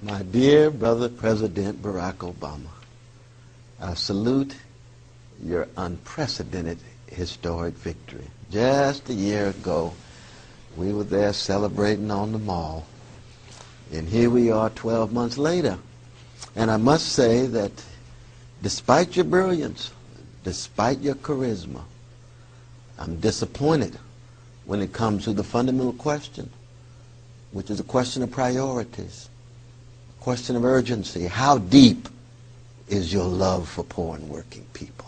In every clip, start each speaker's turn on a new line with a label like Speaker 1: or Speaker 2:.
Speaker 1: My dear brother President Barack Obama, I salute your unprecedented historic victory. Just a year ago, we were there celebrating on the Mall, and here we are 12 months later. And I must say that despite your brilliance, despite your charisma, I'm disappointed when it comes to the fundamental question, which is a question of priorities, a question of urgency. How deep is your love for poor and working people?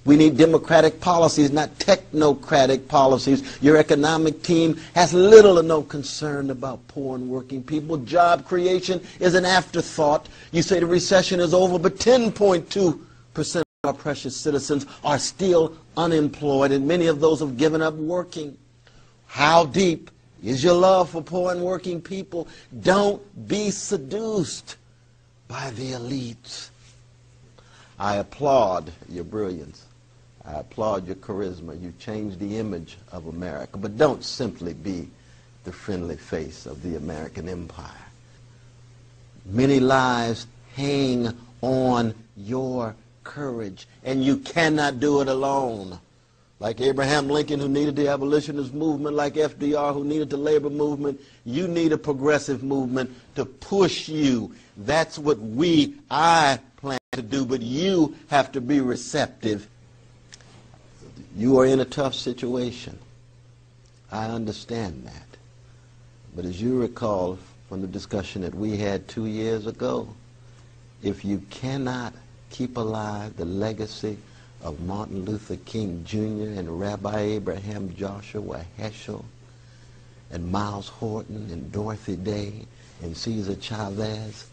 Speaker 1: We need democratic policies, not technocratic policies. Your economic team has little or no concern about poor and working people. Job creation is an afterthought. You say the recession is over, but 10.2% of our precious citizens are still unemployed, and many of those have given up working. How deep is your love for poor and working people? Don't be seduced by the elites. I applaud your brilliance. I applaud your charisma. You changed the image of America. But don't simply be the friendly face of the American empire. Many lives hang on your courage, and you cannot do it alone. Like Abraham Lincoln, who needed the abolitionist movement, like FDR, who needed the labor movement, you need a progressive movement to push you. That's what I plan to do, but you have to be receptive. You are in a tough situation. I understand that. But as you recall from the discussion that we had 2 years ago, if you cannot keep alive the legacy of Martin Luther King Jr. and Rabbi Abraham Joshua Heschel and Miles Horton and Dorothy Day and Cesar Chavez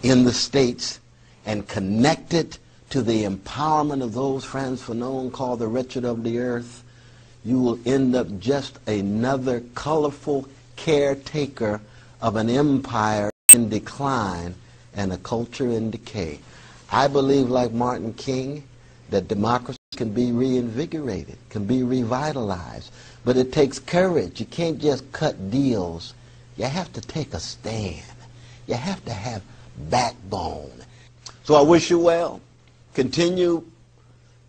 Speaker 1: in the States, and connect it to the empowerment of those Franz Fanon called the wretched of the earth, you will end up just another colorful caretaker of an empire in decline and a culture in decay. I believe, like Martin King, that democracy can be reinvigorated, can be revitalized, but it takes courage. You can't just cut deals. You have to take a stand. You have to have backbone. So I wish you well. Continue.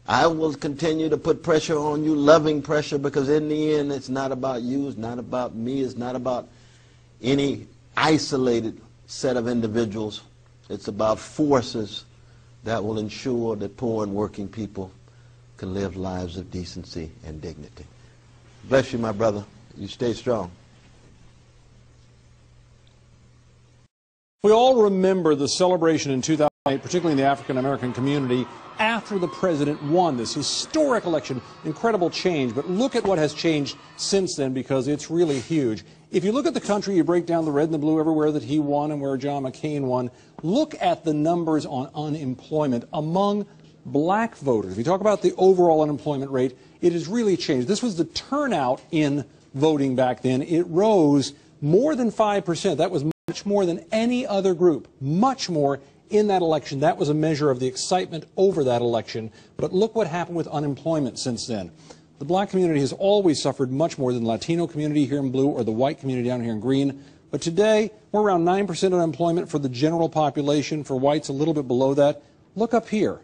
Speaker 1: I will continue to put pressure on you, loving pressure, because in the end it's not about you, it's not about me, it's not about any isolated set of individuals. It's about forces that will ensure that poor and working people can live lives of decency and dignity. Bless you, my brother. You stay strong.
Speaker 2: We all remember the celebration in 2008, particularly in the African-American community, after the president won this historic election. Incredible change, but look at what has changed since then, because it's really huge. If you look at the country, you break down the red and the blue everywhere that he won and where John McCain won. Look at the numbers on unemployment among black voters. If you talk about the overall unemployment rate, it has really changed. This was the turnout in voting back then. It rose more than 5%. That was much more than any other group, much more in that election. That was a measure of the excitement over that election. But look what happened with unemployment since then. The black community has always suffered much more than the Latino community here in blue or the white community down here in green. But today, we're around 9% unemployment for the general population. For whites, a little bit below that. Look up here.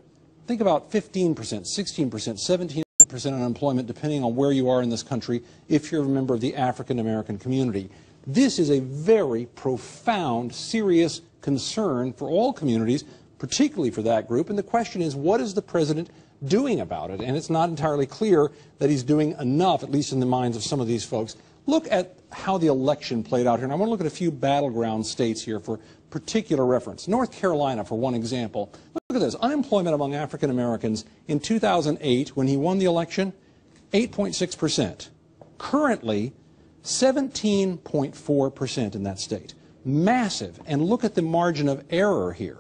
Speaker 2: Think about 15%, 16%, 17% unemployment, depending on where you are in this country, if you're a member of the African American community. This is a very profound, serious concern for all communities, particularly for that group. And the question is, what is the president doing about it? And it's not entirely clear that he's doing enough, at least in the minds of some of these folks. Look at how the election played out here. And I want to look at a few battleground states here for particular reference. North Carolina, for one example. Look at this. Unemployment among African Americans in 2008, when he won the election, 8.6%. Currently, 17.4% in that state. Massive. And look at the margin of error here.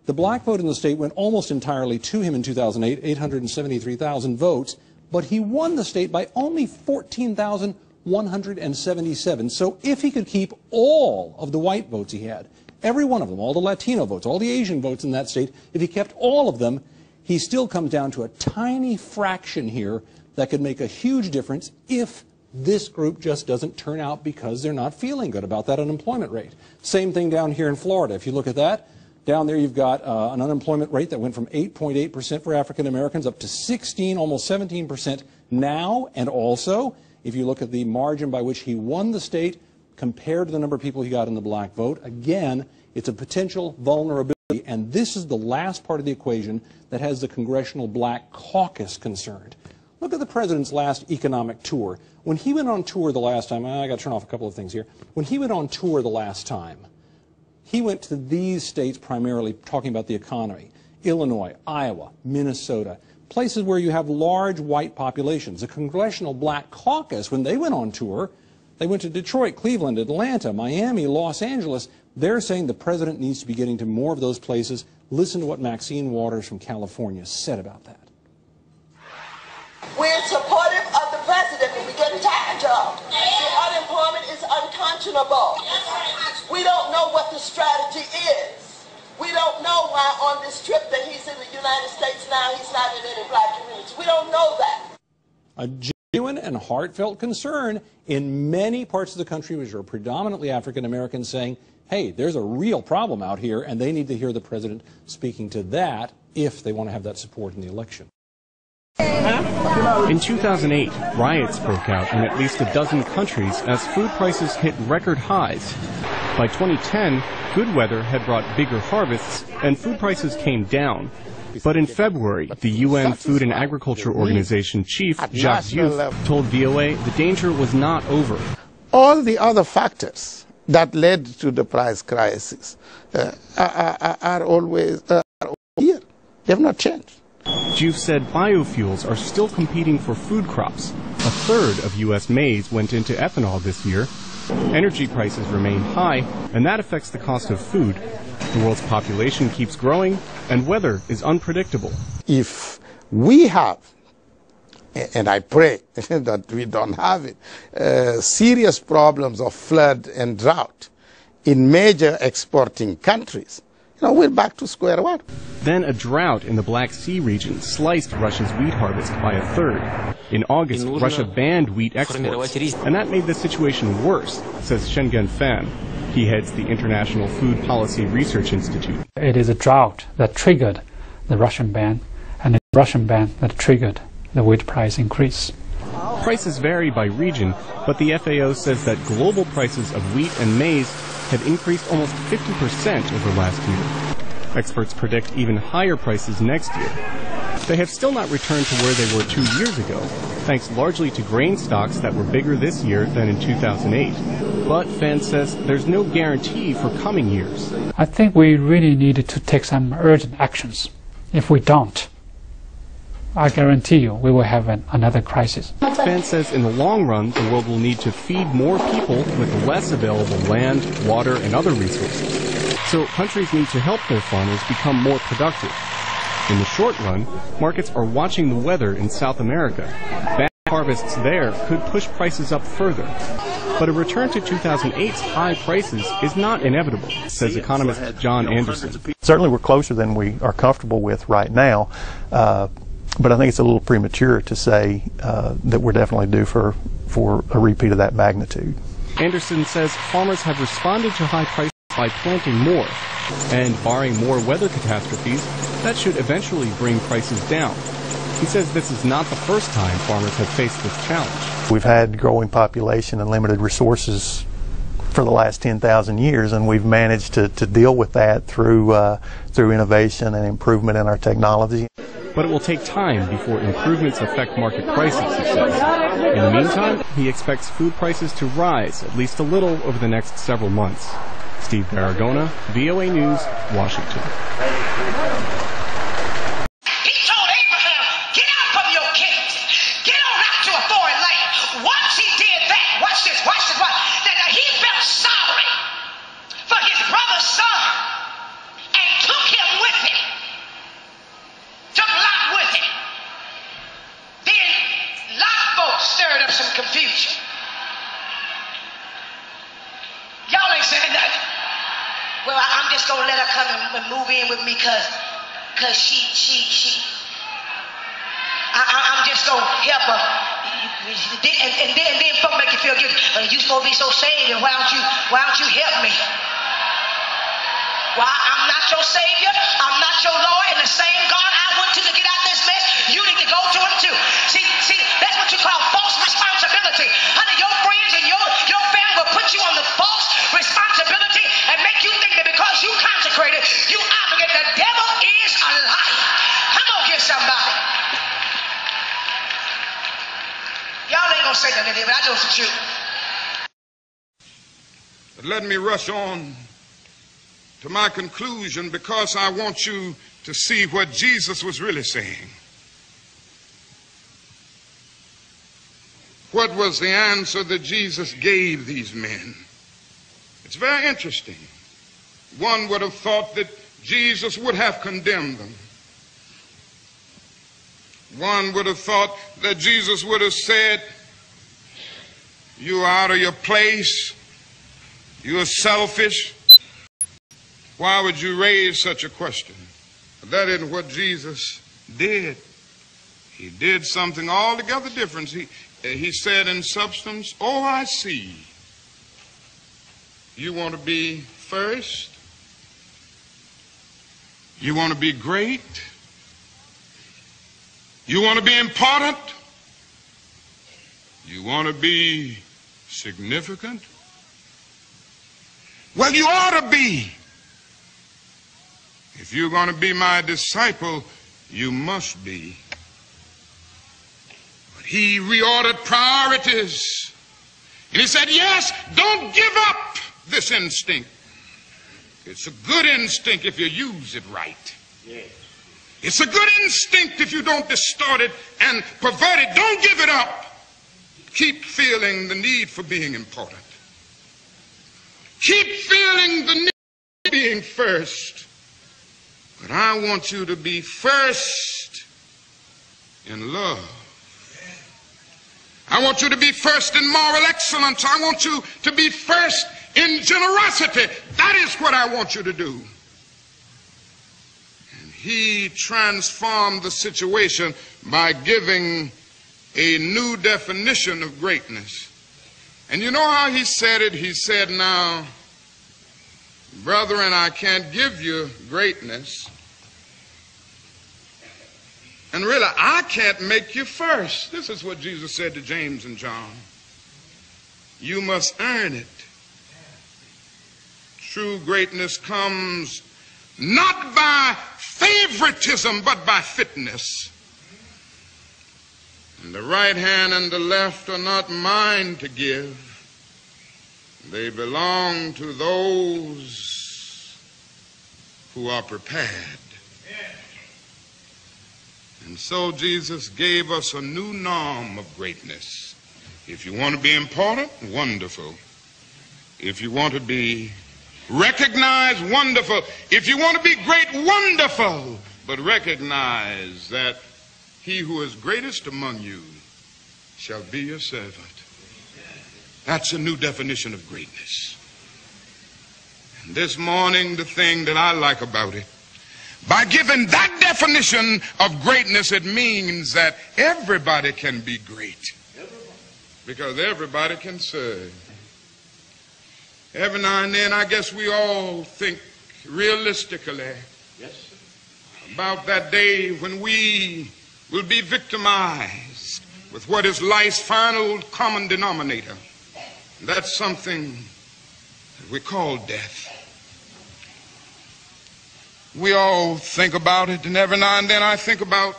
Speaker 2: The black vote in the state went almost entirely to him in 2008, 873,000 votes, but he won the state by only 14,177. So if he could keep all of the white votes he had, every one of them, all the Latino votes, all the Asian votes in that state, if he kept all of them, he still comes down to a tiny fraction here that could make a huge difference if This group just doesn't turn out because they're not feeling good about that unemployment rate. Same thing down here in Florida. If you look at that, down there you've got an unemployment rate that went from 8.8% for African Americans up to 16, almost 17% now. And also, if you look at the margin by which he won the state compared to the number of people he got in the black vote, again, it's a potential vulnerability. And this is the last part of the equation that has the Congressional Black Caucus concerned. Look at the president's last economic tour. When he went on tour the last time, I got to turn off a couple of things here. When he went on tour the last time, he went to these states primarily talking about the economy. Illinois, Iowa, Minnesota, places where you have large white populations. The Congressional Black Caucus, when they went on tour, they went to Detroit, Cleveland, Atlanta, Miami, Los Angeles. They're saying the president needs to be getting to more of those places. Listen to what Maxine Waters from California said about that.
Speaker 3: We're supportive of the president, but we get tired, y'all. The unemployment is unconscionable. We don't know what the strategy is. We don't know why on this trip that he's in the United States now, he's not in any black communities. We don't know that.
Speaker 2: A genuine and heartfelt concern in many parts of the country, which are predominantly African Americans, saying, hey, there's a real problem out here, and they need to hear the president speaking to that if they want to have that support in the election.
Speaker 4: In 2008, riots broke out in at least a dozen countries as food prices hit record highs. By 2010, good weather had brought bigger harvests and food prices came down. But in February, the UN Food and Agriculture Organization chief, Jazrel, told VOA the danger was not over.
Speaker 5: All the other factors that led to the price crisis are always here. They have not changed.
Speaker 4: Juve said biofuels are still competing for food crops. A third of U.S. maize went into ethanol this year. Energy prices remain high, and that affects the cost of food. The world's population keeps growing, and weather is unpredictable.
Speaker 5: If we have, and I pray that we don't have it, serious problems of flood and drought in major exporting countries, we're back to square one. Then
Speaker 4: a drought in the Black Sea region sliced Russia's wheat harvest by a third. In August, Russia banned wheat exports, and that made the situation worse, says Shengen Fan. He heads the International Food Policy Research Institute.
Speaker 6: It is a drought that triggered the Russian ban, and it's the Russian ban that triggered the wheat price increase.
Speaker 4: Prices vary by region, but the FAO says that global prices of wheat and maize have increased almost 50% over last year. Experts predict even higher prices next year. They have still not returned to where they were 2 years ago, thanks largely to grain stocks that were bigger this year than in 2008. But Fan says there's no guarantee for coming years.
Speaker 6: I think we really needed to take some urgent actions. If we don't, I guarantee you we will have another crisis.
Speaker 4: Fan says in the long run, the world will need to feed more people with less available land, water, and other resources. So countries need to help their farmers become more productive. In the short run, markets are watching the weather in South America. Bad harvests there could push prices up further. But a return to 2008's high prices is not inevitable, says economist John Anderson.
Speaker 7: Certainly we're closer than we are comfortable with right now. But I think it's a little premature to say that we're definitely due for a repeat of that magnitude.
Speaker 4: Anderson says farmers have responded to high prices by planting more, and barring more weather catastrophes, that should eventually bring prices down. He says this is not the first time farmers have faced this challenge.
Speaker 7: We've had growing population and limited resources for the last 10,000 years, and we've managed to deal with that through innovation and improvement in our technology.
Speaker 4: But it will take time before improvements affect market prices, he says. In the meantime, he expects food prices to rise at least a little over the next several months. Steve Baragona, VOA News, Washington.
Speaker 8: He told Abraham, get out from your caves. Get on out to a foreign land. Once he did that, watch this, that he felt sorry for his brother's son and took him with him. Took Lot with him. Then Lot folks stirred up some confusion. Y'all ain't saying nothing. Well, I'm just gonna let her come and move in with me cause I'm just gonna help her. And then folk make you feel guilty. You supposed to be so saved, and why don't you help me? Why, I'm not your Savior, I'm not your Lord, and the same God I went to get out this mess, you need to go to him too. See, that's what you call false responsibility. Honey, your friends and your family will put you on the false responsibility and make you think that because you consecrated, you obligated. The devil is a liar. Come on, get somebody. Y'all ain't gonna say nothing here, but I know it's the truth.
Speaker 9: But let me rush on to my conclusion, because I want you to see what Jesus was really saying. What was the answer that Jesus gave these men? It's very interesting. One would have thought that Jesus would have condemned them. One would have thought that Jesus would have said, "You are out of your place. You are selfish. Why would you raise such a question?" But that isn't what Jesus did. He did something altogether different. He said in substance, "Oh, I see. You want to be first? You want to be great? You want to be important? You want to be significant? Well, you ought to be. If you're going to be my disciple, you must be." But he reordered priorities. And he said, yes, don't give up this instinct. It's a good instinct if you use it right. Yes. It's a good instinct if you don't distort it and pervert it. Don't give it up. Keep feeling the need for being important. Keep feeling the need for being first. But I want you to be first in love. I want you to be first in moral excellence. I want you to be first in generosity. That is what I want you to do. And he transformed the situation by giving a new definition of greatness. And you know how he said it? He said, "Now, brethren, I can't give you greatness. And really, I can't make you first." This is what Jesus said to James and John. You must earn it. True greatness comes not by favoritism, but by fitness. And the right hand and the left are not mine to give. They belong to those who are prepared. And so Jesus gave us a new norm of greatness. If you want to be important, wonderful. If you want to be recognized, wonderful. If you want to be great, wonderful. But recognize that he who is greatest among you shall be your servant. That's a new definition of greatness. And this morning, the thing that I like about it, by giving that definition of greatness, it means that everybody can be great. Because everybody can serve. Every now and then, I guess we all think realistically about that day when we will be victimized with what is life's final common denominator. That's something that we call death. We all think about it, and every now and then I think about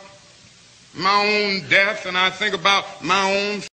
Speaker 9: my own death, and I think about my own